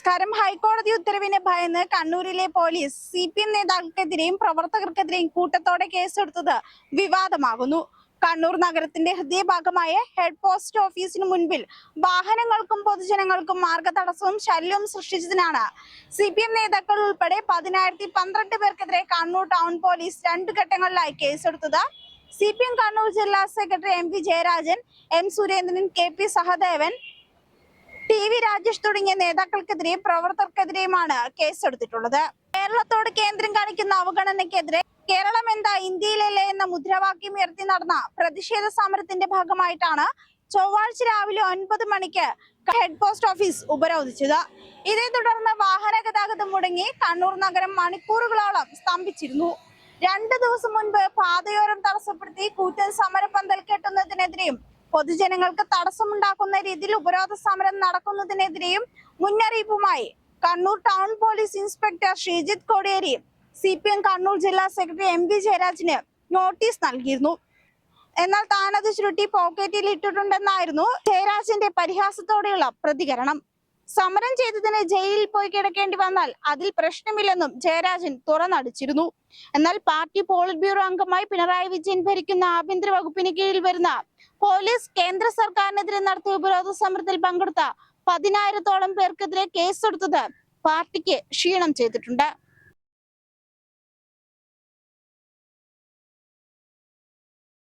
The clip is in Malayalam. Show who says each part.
Speaker 1: നമസ്കാരം. ഹൈക്കോടതി ഉത്തരവിനെ ഭയന്ന് കണ്ണൂരിലെ പോലീസ് CPM നേതാക്കൾക്കെതിരെയും പ്രവർത്തകർക്കെതിരെയും കൂട്ടത്തോടെ കേസെടുത്തത് വിവാദമാകുന്നു. കണ്ണൂർ നഗരത്തിന്റെ ഹൃദയഭാഗമായ ഹെഡ് പോസ്റ്റ് ഓഫീസിന് മുൻപിൽ വാഹനങ്ങൾക്കും പൊതുജനങ്ങൾക്കും മാർഗതടസ്സവും ശല്യവും സൃഷ്ടിച്ചതിനാണ് CPM നേതാക്കൾ ഉൾപ്പെടെ 10,012 പേർക്കെതിരെ കണ്ണൂർ ടൗൺ പോലീസ് 2 ഘട്ടങ്ങളിലായി കേസെടുത്തത്. CPM കണ്ണൂർ ജില്ലാ secretary MV Jayarajan, M Surendran, KP Sahadevan, TV Rajesh തുടങ്ങിയ നേതാക്കൾക്കെതിരെയും പ്രവർത്തകർക്കെതിരെയുമാണ് കേസെടുത്തിട്ടുള്ളത്. കേരളത്തോട് കേന്ദ്രം കാണിക്കുന്ന അവഗണനയ്ക്കെതിരെ കേരളം എന്താ ഇന്ത്യയിലല്ലേ എന്ന മുദ്രാവാക്യം ഉയർത്തി നടന്ന പ്രതിഷേധ സമരത്തിന്റെ ഭാഗമായിട്ടാണ് ചൊവ്വാഴ്ച രാവിലെ 9 മണിക്ക് ഹെഡ് പോസ്റ്റ് ഓഫീസ് ഉപരോധിച്ചത്. ഇതേ തുടർന്ന് വാഹന ഗതാഗതം മുടങ്ങി കണ്ണൂർ നഗരം മണിക്കൂറുകളോളം സ്തംഭിച്ചിരുന്നു. 2 ദിവസം മുൻപ് പാതയോരം തടസ്സപ്പെടുത്തി കൂറ്റൻ സമരപന്തൽ കെട്ടുന്നതിനെതിരെയും പൊതുജനങ്ങൾക്ക് തടസ്സമുണ്ടാക്കുന്ന രീതിയിൽ ഉപരോധ സമരം നടക്കുന്നതിനെതിരെയും മുന്നറിയിപ്പുമായി Kannur town police inspector Sreejith Kodiyeri CPM Kannur ജില്ലാ സെക്രട്ടറി MV ജയരാജന് നോട്ടീസ് നൽകിയിരുന്നു. എന്നാൽ താനത് ചുരുട്ടി പോക്കറ്റിൽ ഇട്ടിട്ടുണ്ടെന്നായിരുന്നു ജയരാജന്റെ പരിഹാസത്തോടെയുള്ള പ്രതികരണം. സമരം ചെയ്തതിന് ജയിലിൽ പോയി കിടക്കേണ്ടി വന്നാൽ അതിൽ പ്രശ്നമില്ലെന്നും ജയരാജൻ തുറന്നടിച്ചിരുന്നു. എന്നാൽ പാർട്ടി പോളിറ്റ് ബ്യൂറോ അംഗമായി പിണറായി വിജയൻ ഭരിക്കുന്ന ആഭ്യന്തര വകുപ്പിന് കീഴിൽ വരുന്ന പോലീസ് കേന്ദ്ര സർക്കാരിനെതിരെ നടത്തിയ ഉപരോധ സമരത്തിൽ പങ്കെടുത്ത 10,000-ഓളം പേർക്കെതിരെ കേസെടുത്തത് പാർട്ടിക്ക് ക്ഷീണം ചെയ്തിട്ടുണ്ട്.